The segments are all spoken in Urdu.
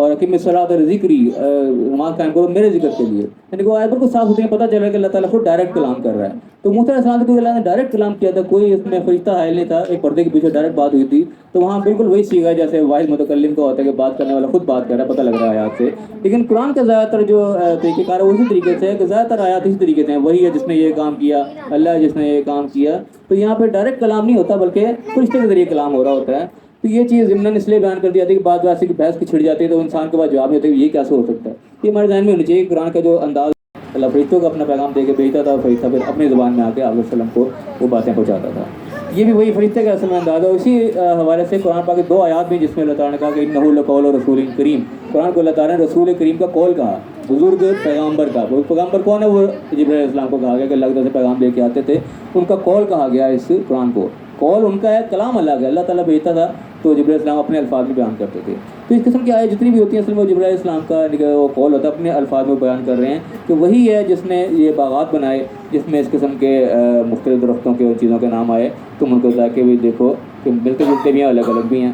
اور حکیم صلاۃ ذکری نماز قائم کرو میرے ذکر کے لیے، یعنی کہ آیت بالکل صاف ہوتی ہے، پتہ چل رہا ہے کہ اللہ تعالیٰ خود ڈائریکٹ کلام کر رہا ہے۔ تو موسیٰ علیہ السلام کو اللہ نے ڈائریکٹ کلام کیا تھا، کوئی اس میں فرشتہ حائل نہیں تھا، ایک پردے کے پیچھے ڈائریکٹ بات ہوئی تھی، تو وہاں بالکل وہی سیکھا ہے جیسے واحد متکلم کا ہوتا ہے کہ بات کرنے والا خود بات کر رہا ہے، پتہ لگ رہا ہے آیات سے۔ لیکن قرآن کا زیادہ تر جو طریقہ کار ہے اسی طریقے سے ہے کہ زیادہ تر آیات اسی طریقے سے ہیں، وہی ہے جس نے یہ کام کیا، اللہ ہے جس نے یہ کام کیا۔ تو یہاں پہ ڈائریکٹ کلام نہیں ہوتا بلکہ فرشتے کے ذریعے کلام ہو رہا ہوتا ہے۔ تو یہ چیز ضمن اس لیے بیان کر دی جاتی ہے کہ بعض ایسی بحث کی چھڑ جاتی ہے تو انسان کے پاس جواب نہیں ہوتا کہ یہ کیسے ہو سکتا ہے۔ یہ ہمارے ذہن میں ہونی چاہیے قرآن کا جو انداز، اللہ فرشتوں کو اپنا پیغام دے کے بھیجتا تھا اور فرشتہ پھر اپنی زبان میں آ کے آپ علیہ وسلم کو وہ باتیں پہنچاتا تھا۔ یہ بھی وہی فرشتے کا اصل میں انداز ہے۔ اسی حوالے سے قرآن پاک کی 2 آیات بھی جس میں اللہ تعالیٰ نے کہا کہ انہ لقول رسول کریم، قرآن کو اللہ تعالیٰ نے رسول کریم کا قول کہا، بزرگ پیغمبر کا۔ وہ پیغمبر کون ہے؟ وہ جبرائیل علیہ السلام کو کہا گیا کہ اللہ تعالیٰ سے پیغام لے کے آتے تھے، ان کا قول کہا گیا اس قرآن کو۔ قول ان کا ہے، کلام اللہ کا، اللہ تعالیٰ بھیجتا تھا تو جبرائیل علیہ السلام اپنے الفاظ میں بیان کرتے تھے۔ تو اس قسم کی آیات جتنی بھی ہوتی ہیں اصل میں جبرائیل علیہ السلام کا وہ قول ہوتا ہے، اپنے الفاظ میں بیان کر رہے ہیں کہ وہی ہے جس نے یہ باغات بنائے جس میں اس قسم کے مختلف درختوں کے اور چیزوں کے نام آئے، تم ان کو ذائقے بھی دیکھو کہ ملتے جلتے بھی ہیں، الگ الگ بھی ہیں۔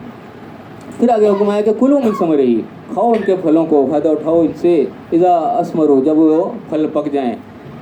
پھر آگے حکم آیا کہ کلوا من ثمرہ، کھاؤ ان کے پھلوں کو، فائدہ اٹھاؤ ان سے، اذا اثمروا، جب وہ پھل پک جائیں،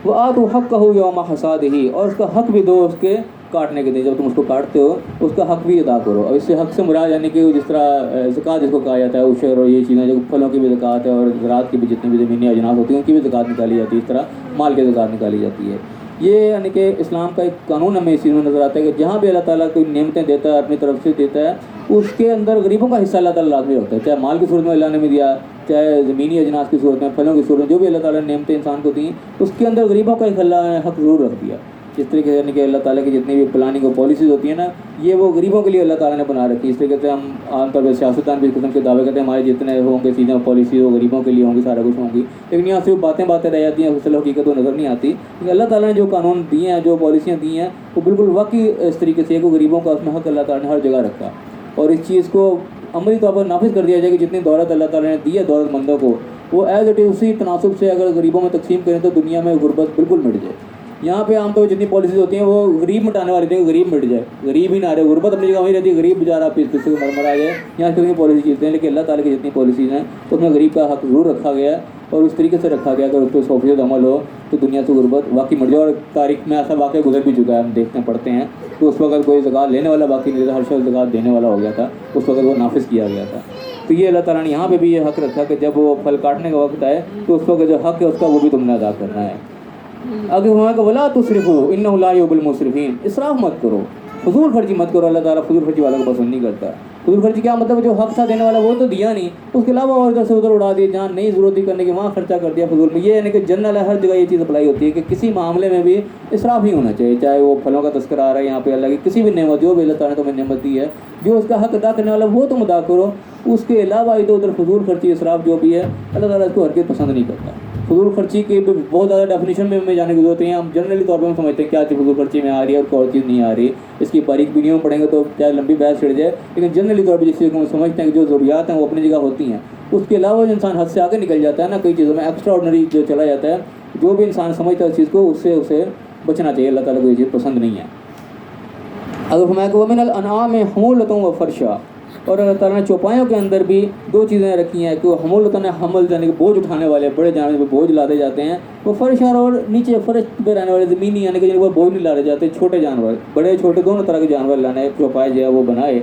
وآتوا حقہ یوم حصادہ، اور اس کا حق بھی دو اس کے کاٹنے کے دیں، جب تم اس کو کاٹتے ہو اس کا حق بھی ادا کرو۔ اور اس سے حق سے مراد یعنی کہ جس طرح زکوٰۃ جس کو کہا جاتا ہے، عشر اور یہ چیزیں جو پھلوں کی بھی زکوٰۃ ہے اور زراعت کی بھی جتنی بھی زمینی اجناس ہوتی ہیں ان کی بھی زکوٰۃ نکالی جاتی ہے، اس طرح مال کی زکوٰۃ نکالی جاتی ہے۔ یہ یعنی کہ اسلام کا ایک قانون ہمیں اس چیز میں نظر آتا ہے کہ جہاں بھی اللہ تعالیٰ کوئی نعمتیں دیتا ہے اپنی طرف سے دیتا ہے، اس کے اندر غریبوں کا حصہ اللہ تعالیٰ لازمی ہوتا ہے، چاہے مال کی صورت میں اللہ نے بھی دیا، چاہے زمینی اجناس کی صورت میں، پھلوں کی صورت میں، جو بھی اللہ تعالیٰ نے نعمتیں انسان کو دیں اس کے اندر غریبوں کا ایک اللہ نے حق ضرور رکھ دیا۔ جس طریقے سے یعنی کہ اللہ تعالیٰ کی جتنی بھی پلاننگ اور پالیسیز ہوتی ہیں نا، یہ وہ غریبوں کے لیے اللہ تعالیٰ نے بنا رکھی ہے۔ اس طریقے سے ہم عام طور پہ سیاستدان بھی اس قسم کے دعوے کرتے ہیں ہمارے جتنے ہوں گے چیزیں پالیسیز وہ غریبوں کے لیے ہوں گی، سارا کچھ ہوں گی، لیکن یہاں صرف باتیں رہ جاتی ہیں، اصل حقیقت وہ نظر نہیں آتی۔ لیکن اللہ تعالیٰ نے جو قانون دیے ہیں، جو پالیسیاں دی ہیں، وہ بالکل واقعی اس طریقے سے ہے کہ غریبوں کا اس میں حق اللہ تعالیٰ نے ہر جگہ رکھا، اور اس چیز کو عملی طور پر نافذ کر دیا جائے کہ جتنی دولت اللہ تعالیٰ نے دی ہے دولت مندوں کو، وہ ایز اٹ از اسی تناسب سے اگر غریبوں میں تقسیم کریں تو دنیا میں غربت بالکل مٹ جائے۔ یہاں پہ عام طور جتنی پالیسیز ہوتی ہیں وہ غریب مٹانے والی تھیں کہ غریب مٹ جائے، غریب ہی نہ رہے، غربت اپنی جگہ وہیں رہتی ہے، غریب بیچارہ پیس پیس سے مر آ جائے، یہاں کتنی پالیسی چیزیں ہیں۔ لیکن اللہ تعالیٰ کی جتنی پالیسیز ہیں تو اس میں غریب کا حق ضرور رکھا گیا ہے، اور اس طریقے سے رکھا گیا کہ اس پہ 100% عمل ہو تو دنیا سے غربت واقعی مٹ جائے۔ اور تاریخ میں ایسا واقعہ گزر بھی چکا ہے، ہم دیکھتے ہیں پڑھتے ہیں کہ اس وقت کوئی زکوٰۃ لینے والا باقی نہیں تھا، ہر شخص زکوٰۃ دینے والا ہو گیا تھا، اس وقت وہ نافذ کیا گیا تھا۔ تو یہ اللہ تعالیٰ نے یہاں پہ بھی یہ حق رکھا کہ جب وہ پھل کاٹنے کا وقت آئے تو اس وقت جو حق ہے اس کا وہ بھی تم نے ادا کرنا ہے۔ آگے ہوا کہ ولا تسرفوا انہ لا یحب المسرفین، اسراف مت کرو، فضول خرچی مت کرو، اللہ تعالیٰ فضول خرچی والوں کو پسند نہیں کرتا۔ فضول خرچی کیا مطلب ہے؟ جو حق تھا دینے والا وہ تو دیا نہیں، اس کے علاوہ اور ادھر سے ادھر اڑا دی، جہاں نہیں ضرورت ہی کرنے کی وہاں خرچہ کر دیا فضول میں۔ یہ یعنی کہ جنرل ہے، ہر جگہ یہ چیز اپلائی ہوتی ہے کہ کسی معاملے میں بھی اسراف نہیں ہونا چاہیے، چاہے وہ پھلوں کا تذکرہ آ رہا ہے یہاں پہ، اللہ کی کسی بھی نعمت جو بھی اللہ تعالیٰ نے تمہیں نعمت دی ہے، جو اس کا حق ادا کرنے والا وہ تم ادا کرو، اس کے علاوہ ادھر ادھر فضول خرچی اسراف جو بھی ہے اللہ تعالیٰ اس کو ہرگز پسند نہیں کرتا۔ فضول خرچی کی بہت زیادہ ڈیفینیشن میں ہمیں جانے کی ضرورت نہیں ہے، ہم جنرلی طور پہ ہم سمجھتے ہیں کیا چیز فضول خرچی میں آ رہی ہے اور کوئی چیز نہیں آ رہی، اس کی باریک بینیوں میں پڑھیں گے تو چاہے لمبی بحث چھڑ جائے، لیکن جنرلی طور پہ جس چیز کو ہم سمجھتے ہیں کہ جو ضروریات ہیں وہ اپنی جگہ ہوتی ہیں، اس کے علاوہ جو انسان حد سے آگے نکل جاتا ہے نا، کئی چیزوں میں ایکسٹرا آرڈنری جو چلا جاتا ہے، جو بھی انسان سمجھتا ہے اس چیز کو، اس سے اسے بچنا چاہیے، اللہ تعالیٰ کو یہ چیز پسند نہیں ہے۔ اگر فرمایا کہ وَمِنَ الْأَنْعَامِ حَمُولَةٌ وَفَرْشًا، اور اللہ تعالیٰ نے چوپایوں کے اندر بھی 2 چیزیں رکھی ہیں کہ وہ حمولتاً حمل یعنی کہ بوجھ اٹھانے والے، بڑے جانور پہ بوجھ لادے جاتے ہیں، وہ فرشان اور نیچے فرش پہ رہنے والے زمینی یعنی کہ جن کو بوجھ نہیں لادے جاتے، چھوٹے جانور، بڑے چھوٹے دونوں طرح کے جانور لانے چوپائے جو ہے وہ بنائے۔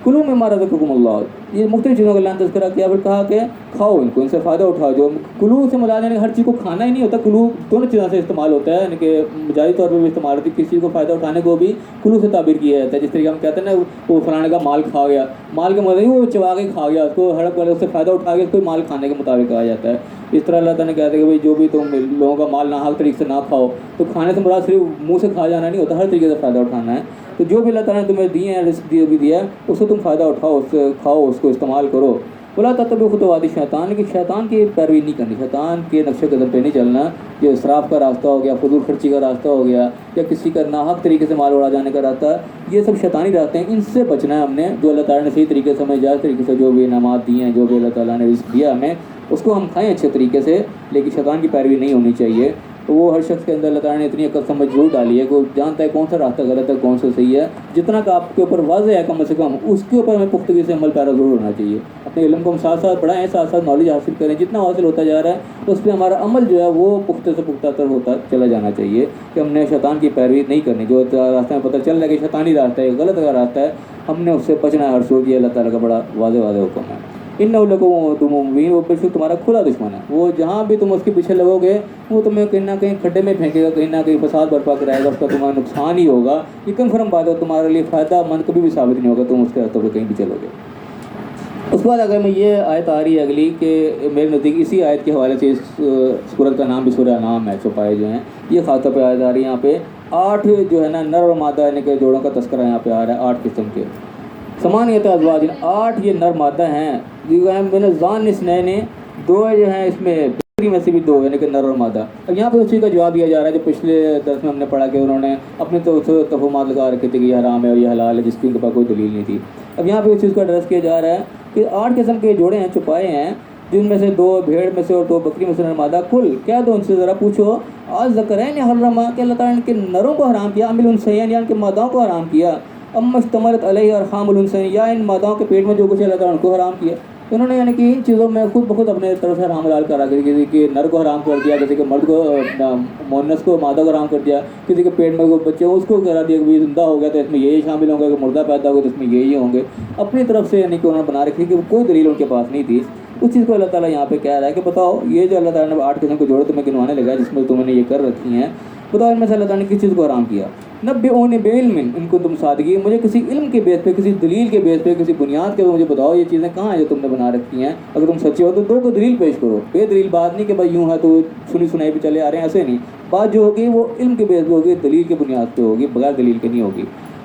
کلوا مما رزقکم اللہ، یہ مختلف چیزوں کا اللہ نے تذکرہ کیا، پھر کہا کہ کھاؤ ان کو، ان سے فائدہ اٹھاؤ۔ جو کلو سے مراد یعنی ہر چیز کو کھانا ہی نہیں ہوتا، کلو دونوں چیزوں سے استعمال ہوتا ہے، یعنی کہ مجازی طور پہ بھی استعمال ہوتی ہے، کسی چیز کو فائدہ اٹھانے کو بھی کلو سے تعبیر کیا جاتا ہے۔ جس طریقے ہم کہتے ہیں نا وہ فلانے کا مال کھا گیا، مال کے مطلب وہ چبا کے کھا گیا، اس کو ہڑپ والے اس سے فائدہ اٹھا کے اس کو مال کھانے کے مطابق کہا جاتا ہے۔ اس طرح اللہ تعالیٰ نے کہتے ہیں کہ بھائی جو بھی تم لوگوں کا مال ناحق طریقے سے نہ کھاؤ، تو کھانے سے مراد صرف منہ سے کھا جانا نہیں ہوتا، ہر طریقے سے فائدہ اٹھانا ہے۔ تو جو بھی اللہ تعالیٰ نے تمہیں دیے ہیں، رزق بھی دیا ہے، اس سے تم فائدہ اٹھاؤ، اس سے کھاؤ، اس کو استعمال کرو۔ ولا تتبعوا خطوات الشیطان، کہ شیطان کی پیروی نہیں کرنی، شیطان کے نقش قدم پہ نہیں چلنا، جو اسراف کا راستہ ہو گیا، فضول خرچی کا راستہ ہو گیا، یا کسی کا ناحق طریقے سے مال اڑا جانے کا راستہ، یہ سب شیطانی راستے ہیں، ان سے بچنا ہے ہم نے۔ جو اللہ تعالیٰ نے صحیح طریقے سے ہمیں جائز طریقے سے جو بھی انعامات دیے ہیں، جو بھی اللہ تعالیٰ نے رزق دیا ہمیں، اس کو ہم کھائیں اچھے طریقے سے، لیکن شیطان کی پیروی نہیں ہونی چاہیے۔ تو وہ ہر شخص کے اندر اللہ تعالیٰ نے اتنی عقل سمجھ ضرور ڈالی ہے کہ وہ جانتا ہے کون سا راستہ غلط ہے کون سا صحیح ہے. جتنا کہ آپ کے اوپر واضح ہے کم سے کم اس کے اوپر ہمیں پختگی سے عمل پیرا ضرور ہونا چاہیے. اپنے علم کو ہم ساتھ ساتھ بڑھائیں, ساتھ ساتھ نالج حاصل کریں, جتنا حاصل ہوتا جا رہا ہے اس پہ ہمارا عمل جو ہے وہ پختہ سے پختہ تر ہوتا چلا جانا چاہیے کہ ہم نے شیطان کی پیروی نہیں کرنی. جو راستہ میں پتہ چل رہا ہے کہ شیطانی راستہ ہے, غلط کا راستہ ہے, ہم نے اس سے بچنا ہے ہر صورت. یہ اللہ تعالیٰ کا بڑا واضح حکم ہے. ان لوگوں تم مبین, وہ بے شک تمہارا کھلا دشمن ہے. وہ جہاں بھی تم اس کے پیچھے لگو گے وہ تمہیں کہیں نہ کہیں کھڈے میں پھینکے گا, کہیں نہ کہیں فساد برپا کرائے گا, اس کا تمہارا نقصان ہی ہوگا. یہ کنفرم بات ہے, تمہارے لیے فائدہ مند کبھی بھی ثابت نہیں ہوگا تم اس کے راستے پہ کہیں بھی چلو گے. اس کے بعد اگر میں یہ آیت آ رہی ہے اگلی کہ میرے نزدیک اسی آیت کے حوالے سے اس سورت کا نام بھی سورہ انعام ہے, چھپائے جو ہیں یہ خاص طور پہ آیت آ رہی ہے. یہاں پہ 8 جو ہے نا نر اور مادہ یعنی کہ جوڑوں کا تذکرہ یہاں پہ آ رہا ہے, 8 قسم کے. ثمانیۃ ازواج, 8 یہ نر مادہ ہیں. میں نے ذان اثنین نے 2 جو ہیں اس میں بکری میں سے بھی 2 یعنی کہ نر اور مادہ. اب یہاں پہ اسی کا جواب دیا جا رہا ہے جو پچھلے درس میں ہم نے پڑھا کہ انہوں نے اپنے تو تفہمات لگا رکھے تھے کہ یہ حرام ہے اور یہ حلال ہے جس کی ان کے پاس کوئی دلیل نہیں تھی. اب یہاں پہ اس چیز کا ایڈریس کیا جا رہا ہے کہ 8 قسم کے جوڑے ہیں چھپائے ہیں, جن میں سے 2 بھیڑ میں سے اور 2 بکری میں سے نر مادہ. کل کیا دو ان سے ذرا پوچھو, آج ذکرین حرما کہ اللہ تعالیٰ نے کہ نروں کو حرام کیا, عامل انسین یعنی کہ ماداؤں کو حرام کیا, ام اشتملت علیہ ارحام الانسین یا ان ماداؤں کے پیٹ میں جو کچھ اللہ تعالیٰ نے کو حرام کیا. انہوں نے یعنی کہ ان چیزوں میں خود بخود اپنے طرف سے حرام حلال کرا, کسی کے نر کو حرام کر دیا, کسی کے مرد کو مونس کو مادہ کو حرام کر دیا, کسی کے پیٹ میں کوئی بچے اس کو کرا دیا کہ زندہ ہو گیا تو اس میں یہی شامل ہوں گے, کہ مردہ پیدا ہوگا تو اس میں یہی ہوں گے. اپنی طرف سے یعنی کہ انہوں نے بنا رکھی کہ کوئی دلیل ان کے پاس نہیں تھی. اس چیز کو اللہ تعالیٰ یہاں پہ کہہ رہا ہے کہ بتاؤ یہ جو اللہ تعالیٰ نے 8 قسم کے جوڑے تمہیں گنوانے لگا جس میں تم نے یہ کر رکھی ہیں, بتاؤ ان میں سے اللہ تعالیٰ نے کس چیز کو حرام کیا. نبئونی بعلم ان کو تم صادقی, مجھے کسی علم کے بیس پہ, کسی دلیل کے بیس پہ, کسی بنیاد کے مجھے بتاؤ یہ چیزیں کہاں ہیں جو تم نے بنا رکھی ہیں. اگر تم سچے ہو تو 2 کو دلیل پیش کرو. بے دلیل بات نہیں کہ بھائی یوں ہے تو سنی سنائی پہ چلے آ رہے ہیں, ایسے نہیں. بات جو ہوگی وہ علم کے بیس پہ ہوگی, دلیل کے بنیاد پہ ہوگی, بغیر دلیل کے نہیں ہوگی.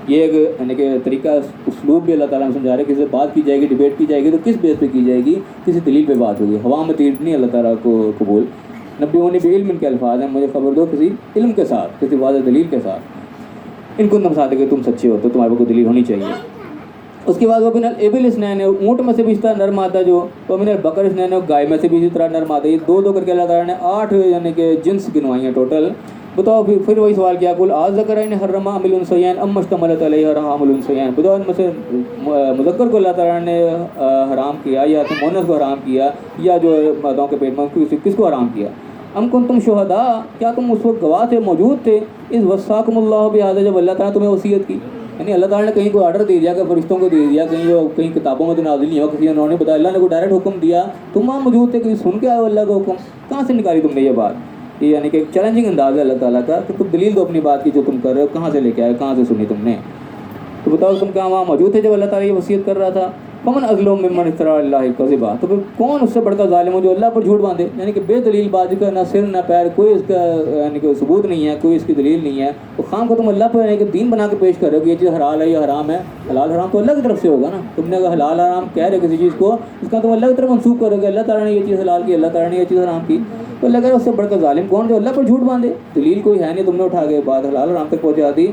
یہ ایک یعنی کہ طریقہ اسلوب بھی اللہ تعالیٰ نے سمجھا رہا ہے کہ کسی سے بات کی جائے گی, ڈیبیٹ کی جائے گی تو کس بیس پہ کی جائے گی, کسی دلیل پہ بات ہوگی. ہوا میں تیر نہیں اللہ تعالیٰ کو قبول. نبئونی بعلم ان کے الفاظ ہیں, مجھے خبر دو کسی علم کے ساتھ, کسی واضح دلیل کے ساتھ. ان کو تم صادق تم سچے ہو تو تمہارے کو دلیل ہونی چاہیے. اس کے بعد وہ من الابل اثنین, اونٹ میں سے بھی اس طرح نر مادہ جو, وہ من البقر اثنین, گائے میں سے بھی اسی طرح نر مادہ. یہ 2 کر کے اللہ تعالیٰ نے 8 یعنی کہ جنس گنوائی ہیں ٹوٹل. بتاؤ پھر وہی سوال کیا, کل آج ذکرین حرم عامل الانثیین ام اشتملت علیہ ارحام الانثیین. بتاؤ ان میں سے مذکر کو اللہ تعالیٰ نے حرام کیا یا تو مونس کو حرام کیا یا جو ماداؤں کے پیٹ میں کس کو حرام کیا. ام کنتم شہداء, کیا تم اس وقت گواہ تھے, موجود تھے, اذ وصاکم اللہ بہذا, جب اللہ تعالیٰ نے تمہیں وصیت کی. یعنی اللہ تعالیٰ نے کہیں کوئی آرڈر دے دیا کہ فرشتوں کو دے دیا, کہیں کتابوں میں تو نازل نہیں ہو, کسی انہوں نے بتایا, اللہ نے کوئی ڈائریکٹ حکم دیا, تم وہاں موجود تھے, کہیں سن کے آئے اللہ کا حکم, کہاں سے نکالی تم نے یہ بات. یہ یعنی کہ ایک چیلنجنگ انداز ہے اللہ تعالیٰ کا کہ تم دلیل دو اپنی بات کی جو تم کر رہے ہو, کہاں سے لے کے آئے, کہاں سے سنی تم نے. تو بتاؤ تم کہاں وہاں موجود تھے جب اللہ تعالیٰ یہ وصیت کر رہا تھا. فمن اظلم ممن افترى على الله كذبا, تو پھر کون اس سے بڑھ کر ظالم ہو جو اللہ پر جھوٹ باندھے, یعنی کہ بے دلیل بات کا نہ سر نہ پیر, کوئی اس کا یعنی کہ ثبوت نہیں ہے, کوئی اس کی دلیل نہیں ہے. تو خام کو تم اللہ پر یعنی کہ دین بنا کے پیش کر رہے ہو کہ یہ چیز حلال ہے یا حرام ہے. حلال حرام تو اللہ کی طرف سے ہوگا نا. تم نے اگر حلال حرام کہہ رہے کسی چیز کو, اس کا تم اللہ کی طرف منسوخ کرو گے, اللہ تعالیٰ نے یہ چیز حلال کی, اللہ تعالیٰ نے یہ چیز حرام کی. تو اللہ کہہ رہا ہے اس سے بڑھ کر ظالم کون جو اللہ پر جھوٹ باندھے, دلیل کوئی ہے نہیں, تم نے اٹھا کے بات حلال حرام تک پہنچا دی.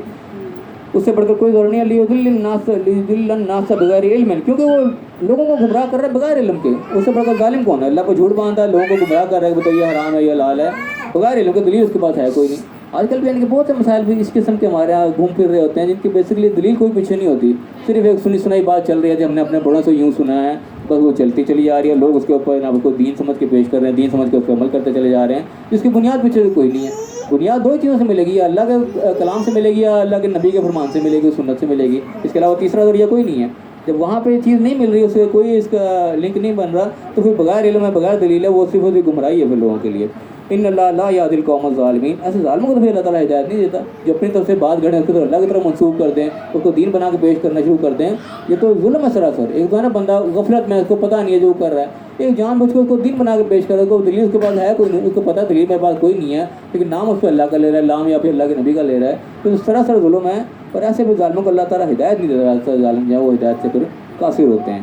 اس سے بڑھ کر کوئی ضرور نہیں ہے. لیضل الناس بغیر علم, کیونکہ وہ لوگوں کو گمراہ کر رہا ہے بغیر علم کے. اس سے بڑھ کر ظالم کون ہے, اللہ کو جھوٹ باندھتا ہے, لوگوں کو گمراہ کر رہا ہے کہ بتائیے یہ حرام ہے یہ حلال ہے, بغیر علم کے. دلیل اس کے پاس ہے کوئی نہیں. آج کل بھی یعنی کہ بہت سے مسائل بھی اس قسم کے ہمارے یہاں گھوم پھر رہے ہوتے ہیں جن کی بیسکلی دلیل کوئی پیچھے نہیں ہوتی, صرف ایک سنی سنائی بات چل رہی ہے جو ہم نے اپنے بڑوں سے یوں سنا ہے, بس وہ چلتی چلی جا رہی ہے. لوگ اس کے اوپر اس کو دین سمجھ کے پیش کر رہے ہیں, دین سمجھ کے اس پہ عمل کرتے چلے جا رہے ہیں, جس کی بنیاد پیچھے کوئی نہیں ہے. بنیاد 2 چیزوں سے ملے گی, یا اللہ کے کلام سے ملے گی یا اللہ کے نبی کے فرمان سے ملے گی, سنت سے ملے گی. اس کے علاوہ تیسرا ذریعہ کوئی نہیں ہے. جب وہاں پہ چیز نہیں مل رہی, اس سے کوئی اس کا لنک نہیں بن رہا, تو پھر بغیر علم ہے بغیر دلیل ہے, وہ صرف گمراہی ہے پھر لوگوں کے لیے. ان اللہ لا یهدی القوم الظالمین, ایسے ظالموں کو تو اللہ تعالیٰ ہدایت نہیں دیتا جو اپنی طرف سے بات گھڑیں اس کو اللہ کی طرف منسوخ کر دیں, اس کو دین بنا کے پیش کرنا شروع کر دیں. یہ تو ظلم ہے سراسر. ایک تو ہے نا بندہ غفلت میں, اس کو پتہ نہیں ہے جو کر رہا ہے, ایک جان بوجھ کے اس کو دین بنا کے پیش کر رہا ہے, کوئی دلیل اس کے پاس ہے کوئی نہیں, اس کو پتہ دلیل میرے پاس کوئی نہیں ہے, لیکن نام اس پہ اللہ کا لے رہا ہے, نام یا پھر اللہ کے نبی کا لے رہا ہے, تو سراسر ظلم ہے. اور ایسے بھی ظالموں کو اللہ تعالیٰ ہدایت نہیں دے رہا, ظالم جو ہے وہ ہدایت سے پھر قاصر ہوتے ہیں.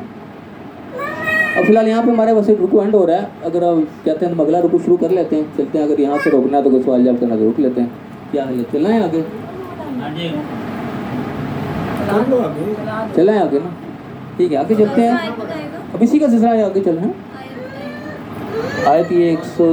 اب فی الحال یہاں پہ ہمارے ویسے رکو اینڈ ہو رہا ہے, اگر آپ کہتے ہیں تو اگلا رکو شروع کر لیتے ہیں, چلتے ہیں. اگر یہاں سے روکنا ہے تو کوئی سوال جواب کرنا تو رک لیتے ہیں. کیا ہے چلنا ہے آگے, چلنا ہے آگے نا, ٹھیک ہے آگے چلتے ہیں. اب اسی کا سلسلہ ہے, آگے چلنا ہے. آیت یہ 100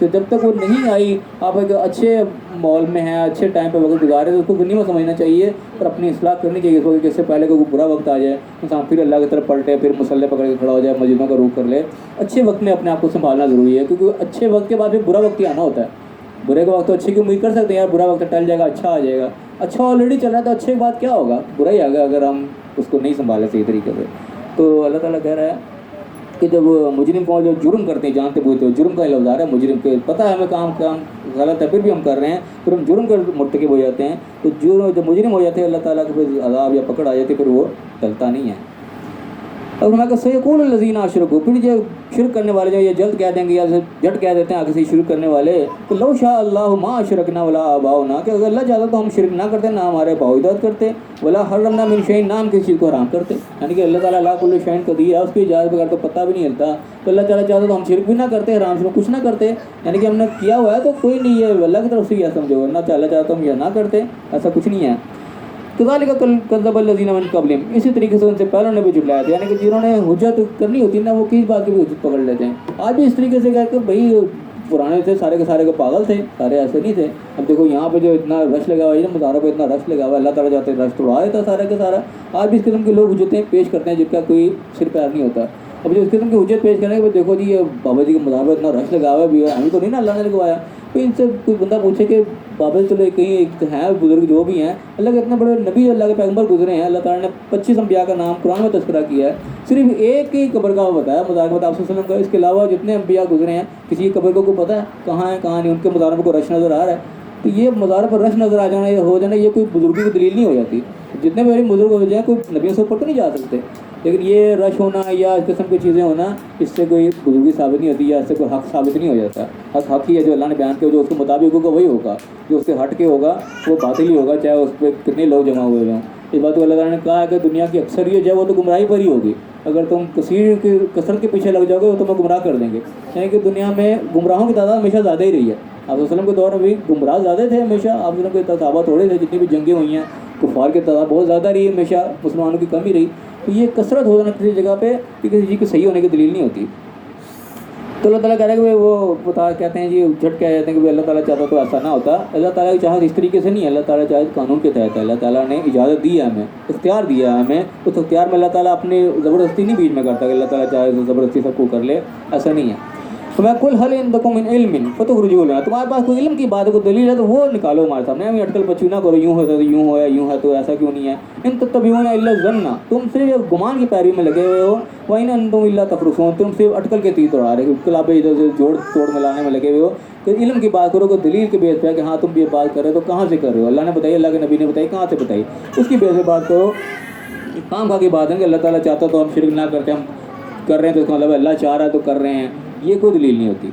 تو جب تک وہ نہیں آئی، آپ ایک اچھے ماحول میں ہیں، اچھے ٹائم پہ وقت گزارے، تو اس کو غنیمت سمجھنا چاہیے اور اپنی اصلاح کرنی چاہیے اس وقت، جس سے پہلے کوئی برا وقت آ جائے انسان پھر اللہ کی طرف پلٹے، پھر مسلح پکڑ کے کھڑا ہو جائے، مسجدوں کا رخ کر لے۔ اچھے وقت میں اپنے آپ کو سنبھالنا ضروری ہے، کیونکہ اچھے وقت کے بعد پھر برا وقت ہی آنا ہوتا ہے۔ برے کا وقت تو اچھے کی امید کر سکتے ہیں، یار برا وقت ٹل جائے گا، اچھا آ جائے گا۔ اچھا آلریڈی چل رہا ہے تو اچھے کے بعد کیا ہوگا؟ برا ہی آ گا اگر ہم اس کو نہیں سنبھالیں صحیح طریقے سے۔ تو اللہ تعالیٰ کہہ رہا ہے کہ جب مجرم کو جو جرم کرتے ہیں جانتے بوجھتے ہو، جرم کا لفظ آ رہا ہے، مجرم کے پتہ ہے ہمیں کام غلط ہے پھر بھی ہم کر رہے ہیں، پھر ہم جرم کر مرتکب ہو جاتے ہیں، تو جب مجرم ہو جاتے ہیں اللہ تعالیٰ کے پھر عذاب یا پکڑ آ جاتی ہے، پھر وہ ٹلتا نہیں ہے۔ اور میں کہ سیقول الذین اشرکوا، پھر جو شرک کرنے والے جو یہ جلد کہہ دیں گے یا جھٹ کہہ دیتے ہیں کسی شرک کرنے والے کہ لو شاء اللہ ما اشرکنا ولا آباؤنا، کہ اگر اللہ چاہتا تو ہم شرک نہ کرتے، نہ ہمارے باپ اجازت کرتے، ولا حرمنا من شیء، نہ ہم کسی چیز کو حرام کرتے، یعنی کہ اللہ تعالیٰ لا کل شیء قدیر ہے، اس کی اجازت بغیر تو پتہ بھی نہیں ہلتا، تو اللہ تعالیٰ چاہتا تو ہم شرک بھی نہ کرتے، حرام شروع کچھ نہ کرتے، یعنی کہ ہم نے کیا ہوا ہے تو کوئی نہیں ہے، اللہ کی طرف سے یہ سمجھو، نہ اللہ چاہتا تو ہم یہ نہ کرتے، ایسا کچھ نہیں ہے۔ کذالک کذب الذین من قبلہم، اسی طریقے سے ان سے پہلوں نے بھی جھٹلایا تھا، یعنی کہ جنہوں نے حجت کرنی ہوتی ہے نا وہ کس بات کی بھی حجت پکڑ لیتے ہیں۔ آج بھی اس طریقے سے کہہ کہ بھائی پرانے تھے سارے کے سارے کو پاگل تھے، سارے ایسے نہیں تھے۔ اب دیکھو یہاں پہ جو اتنا رش لگا ہوا ہے نا، مزاروں پہ اتنا رش لگا ہوا ہے، اللہ تعالیٰ جاتے رش توڑا دیتا سارا کا سارا۔ آج بھی اس قسم کے لوگ حجتیں پیش کرتے ہیں جن کا کوئی سر پیر نہیں ہوتا۔ اب جو اس قسم کی حجت پیش کرنے کے دیکھو جی یہ بابا جی کے مزار پہ اتنا رش لگا ہوا ہے، ہمیں تو نہیں نا اللہ نے لگوایا، تو ان سے کوئی بندہ پوچھے کہ بابا چلو کہیں ایک ہیں بزرگ جو بھی ہیں، اللہ کے اتنے بڑے نبی اللہ کے پیغمبر گزرے ہیں، اللہ تعالیٰ نے 25 انبیاء کا نام قرآن میں تذکرہ کیا ہے، صرف ایک ہی قبر کا بتایا مزار میں آپ صلی اللہ علیہ وسلم کا، اس کے علاوہ جتنے انبیاء گزرے ہیں کسی کی قبر کو کوئی پتہ ہے کہاں ہے کہاں نہیں، ان کے مزاروں پہ کوئی رش نظر آ رہا ہے؟ تو یہ مزار پر رش نظر آ جانا یہ ہو جانا یہ کوئی بزرگی کی دلیل نہیں ہو جاتی۔ جتنے بھی بزرگ ہو جائیں کوئی نبیوں سے اوپر تو نہیں جا سکتے، لیکن یہ رش ہونا یا اس قسم کی چیزیں ہونا اس سے کوئی بزرگی ثابت نہیں ہوتی یا اس سے کوئی حق ثابت نہیں ہو جاتا۔ حق ہی ہے جو اللہ نے بیان کیا، جو اس کے مطابق ہوگا وہی ہوگا، جو اس کے ہٹ کے ہوگا وہ باطل ہی ہوگا، چاہے اس پہ کتنے لوگ جمع ہوئے ہوں۔ اس بات کو اللہ تعالیٰ نے کہا ہے کہ دنیا کی اکثریت جو ہے وہ تو گمراہی پر ہی ہوگی، اگر تم کثرت کے پیچھے لگ جاؤ گے وہ تمہیں گمراہ کر دیں گے، یعنی کہ دنیا میں گمراہوں کی تعداد ہمیشہ زیادہ ہی رہی ہے۔ آپ صلی اللہ علیہ وسلم کے دور میں بھی گمراہ زیادہ تھے ہمیشہ، آپ صلی اللہ علیہ وسلم کے صحابہ تھوڑے تھے، جتنی بھی جنگیں ہوئی ہیں کفار کی تعداد بہت زیادہ رہی ہے ہمیشہ، مسلمانوں کی کمی رہی۔ تو یہ کثرت ہو جانا کسی جگہ پہ کسی چیز کے صحیح ہونے کی دلیل نہیں ہوتی۔ تو اللہ تعالیٰ کہہ رہا ہے کہ وہ کہتے ہیں جی جھٹ کہہ جاتے ہیں کہ اللہ تعالیٰ چاہتا تو ایسا نہ ہوتا۔ اللہ تعالیٰ کی چاہت اس طریقے سے نہیں ہے، اللہ تعالیٰ چاہت قانون کے تحت ہے، اللہ تعالیٰ نے اجازت دی ہے ہمیں، اختیار دیا ہے ہمیں، اس اختیار میں اللہ تعالیٰ اپنی زبردستی نہیں بیچ میں کرتا کہ اللہ تعالیٰ چاہے تو زبردستی سب کو کر لے، ایسا نہیں ہے۔ تو میں کل حل عندکم من علم فتخرجوه لنا، تمہارے پاس کوئی علم کی بات ہے، کوئی دلیل ہے تو وہ نکالو ہمارے سامنے، ہمیں اٹکل پچی نہ کرو، یوں ہوتا تو یوں ہوا، یوں ہے تو ایسا کیوں نہیں ہے۔ ان تتبعون الا الظن، تم صرف گمان کی پیروی میں لگے ہوئے ہو، وان انتم الا تخرصون، تم صرف اٹکل کے تیر توڑا رہے ہو، کلابے ادھر سے جوڑ توڑ ملانے میں لگے ہوئے ہو۔ کہ علم کی بات کرو، کوئی دلیل کے بیس پہ کہ ہاں تم یہ بات کر رہے ہو تو کہاں سے کر رہے ہو، اللہ نے بتائی، اللہ کے نبی نے بتائی، کہاں سے بتائی، اس کی بیس پہ بات کرو۔ کام کا کی بات ہے کہ اللہ تعالیٰ چاہتا تو ہم شرک نہ کرتے، ہم کر رہے ہیں تو اس کا مطلب اللہ چاہ رہا ہے تو کر رہے ہیں، یہ کوئی دلیل نہیں ہوتی۔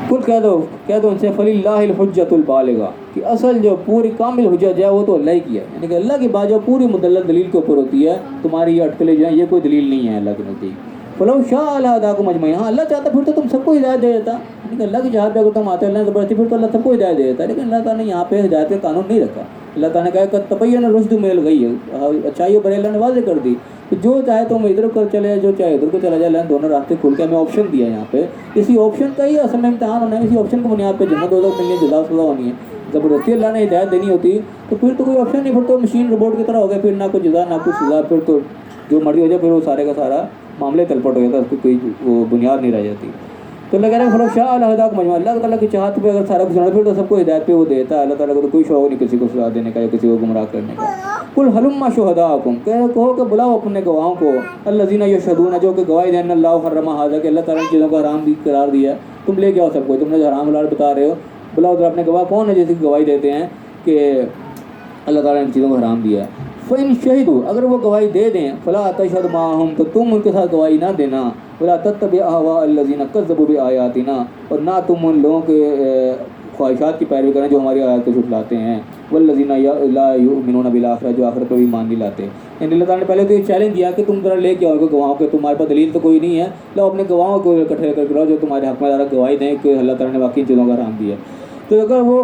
کل کہہ دو ان سے فللہ الحجۃ البالغہ، کہ اصل جو پوری کامل حجت ہے وہ تو اللہ ہی کی ہے، یعنی کہ اللہ کی بات جو پوری مدلل دلیل کے اوپر ہوتی ہے، تمہاری یہ اٹکلیں جو ہیں یہ کوئی دلیل نہیں ہے اللہ کے نزدیک۔ فلو شاء لہداکم اجمعین، ہاں اللہ چاہتا پھر تو تم سب کو ہدایت دے دیتا، یعنی کہ اللہ کی چاہت پہ اگر تم آتے اللہ نے زبردستی پھر تو اللہ سب کو ہدایت دے دیتا، لیکن اللہ تعالیٰ نے یہاں پہ ہدایت کا قانون نہیں رکھا۔ اللہ تعالیٰ نے کہا کہ تبین الرشد من الغی، اچھائی اور برائی اللہ نے واضح کر دی، تو جو چاہے تم ادھر کو چلے جو چاہے ادھر کو چلا جائے، اللہ نے دونوں راستے کھول کے ہمیں آپشن دیا یہاں پہ، اسی آپشن کا ہی اصل میں امتحان ہونا ہے، اسی آپشن کو بنیاد پہ جنت دوزخ ملنی ہے، جزا سزا ہونی ہے۔ زبردستی اللہ نے ہدایت دینی ہوتی تو پھر تو کوئی آپشن نہیں، پھر تو مشین روبوٹ کی طرح ہو گیا، پھر نہ کوئی جزا نہ کوئی سزا، پھر تو جو مرضی ہو جائے، پھر وہ سارے کا سارا معاملے تلپٹ ہو جاتا ہے، اس کی کوئی وہ بنیاد نہیں رہ جاتی۔ تو اللہ کہہ رہا ہے فلو شاء لہداکم اجمعین، اللہ تعالیٰ کی چاہت پہ اگر سارا کچھ ہونا پھر تو سب کو ہدایت پہ وہ دیتا ہے، اللہ تعالیٰ کو تو کوئی شوق نہیں کسی کو سزا دینے کا یا کسی کو گمراہ کرنے کا۔ قل ہلم شہداءکم، کہو کہ بلاؤ اپنے گواہوں کو، الذین یشہدون، جو کہ گواہی دیں ان اللہ حرم ھذا، کہ اللہ تعالیٰ نے چیزوں کو حرام بھی قرار دیا ہے، تم لے کے آؤ سب کو، تم نے جو حرام حلال بتا رہے ہو، بلاؤ ذرا اپنے گواہ کون ہے جیسے کہ گواہی دیتے ہیں کہ اللہ تعالیٰ نے ان چیزوں کو حرام دیا ہے۔ فَإِن شَهِدُوا، اگر وہ گواہی دے دیں، فَلَا تَشْهَدْ مَعَهُمْ، تو تم ان کے ساتھ گواہی نہ دینا، وَلَا تَتَّبِعْ أَهْوَاءَ الَّذِينَ كَذَّبُوا بِآيَاتِنَا، اور نہ تم ان لوگوں کے خواہشات کی پیروی کریں جو ہماری آیات کو جھٹلاتے ہیں، وَالَّذِينَ لَا يُؤْمِنُونَ بِالْآخِرَةِ، جو آخرت کو بھی ایمان نہیں لاتے۔ یعنی اللہ تعالیٰ نے پہلے تو یہ چیلنج دیا کہ تم ذرا لے کے آؤ گواہوں کے، تمہارے پاس دلیل تو کوئی نہیں ہے، لاؤ اپنے گواہوں کو اکٹھے کر کے لاؤ جو تمہارے حق میں ذرا گواہی دیں کہ اللہ تعالیٰ نے واقعی چیزوں کا حرام دیا۔ تو اگر وہ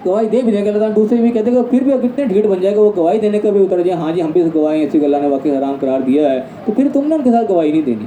گواہی دے بھی دیں گے، اللہ تعالیٰ دوسرے بھی کہتے ہیں کہ پھر بھی کتنے ڈھیٹ بن جائے گا، وہ گواہی دینے کا بھی اتر جائے، ہاں جی ہم بھی اس گواہی ایسی کہ اللہ نے واقعی حرام قرار دیا ہے، تو پھر تم نے ان کے ساتھ گواہی نہیں دینی۔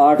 8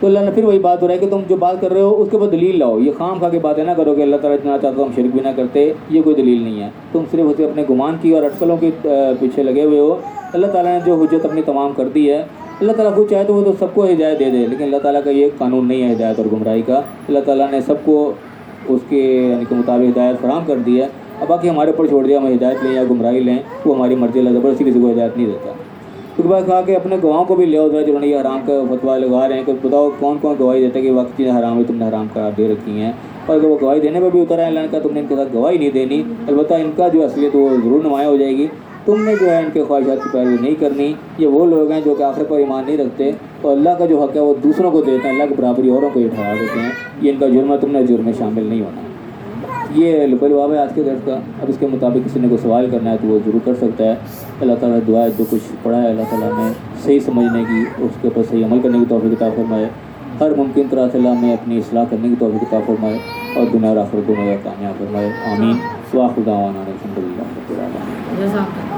تو اللہ نے پھر وہی بات ہو رہا ہے کہ تم جو بات کر رہے ہو اس کے اوپر دلیل لاؤ. یہ خام خواہ کی باتیں نہ کرو کہ اللہ تعالیٰ اتنا چاہتا ہم شرک بھی نہ کرتے, یہ کوئی دلیل نہیں ہے. تم صرف اسے اپنے گمان کی اور اٹکلوں کے پیچھے لگے ہوئے ہو. اللہ تعالیٰ نے جو حجت اپنی تمام کر دی ہے, اللہ تعالیٰ خود چاہے تو وہ تو سب کو ہدایت دے دے, لیکن اللہ تعالیٰ کا یہ قانون نہیں ہے ہدایت اور گمراہی کا. اللہ تعالیٰ نے سب کو اس کے یعنی کہ مطابق ہدایت فراہم کر دی ہے. اب باقی ہمارے اوپر چھوڑ دیا ہم ہدایت لیں یا گمراہی لیں, وہ ہماری مرضی. اللہ زبردستی کسی کو ہدایت نہیں دیتا. اس کے بعد کہا کہ اپنے گواہوں کو بھی لے آؤ جنہوں نے یہ حرام کا فتویٰ لگا رہے ہیں کہ بتاؤ کون کون گواہی دیتا ہے کہ واقعی چیزیں حرام ہے تم نے حرام قرار دے رکھی ہیں. اور اگر وہ گواہی دینے پہ بھی اترا ہے, اللہ نے کہا تم نے ان کے ساتھ گواہی نہیں دینی, البتہ ان کا جو اصلیت وہ ضرور نمایاں ہو جائے گی. تم نے جو ہے ان کے خواہشات کی پیروی نہیں کرنی. یہ وہ لوگ ہیں جو کہ آخرت پر ایمان نہیں رکھتے اور اللہ کا جو حق ہے وہ دوسروں کو دیتے ہیں, اللہ کی برابری اوروں کو یہ ٹھہرا دیتے ہیں. یہ ان کا جرم ہے, تم نے جرم میں شامل نہیں ہونا. یہ لب الباب ہے آج کے درس کا. اب اس کے مطابق کسی نے کوئی سوال کرنا ہے تو وہ ضرور کر سکتا ہے. اللہ تعالیٰ دعا ہے جو کچھ پڑھا ہے اللہ تعالیٰ نے صحیح سمجھنے کی, اس کے اوپر صحیح عمل کرنے کی توفیق عطا فرمائے. ہر ممکن طرح سے اللہ میں اپنی اصلاح کرنے کی توفیق عطا فرمائے اور دنیا اور آخرت دونوں کا کامیاب فرمائے. آمین. وآخر دعوانا الحمد للہ رب العالمین.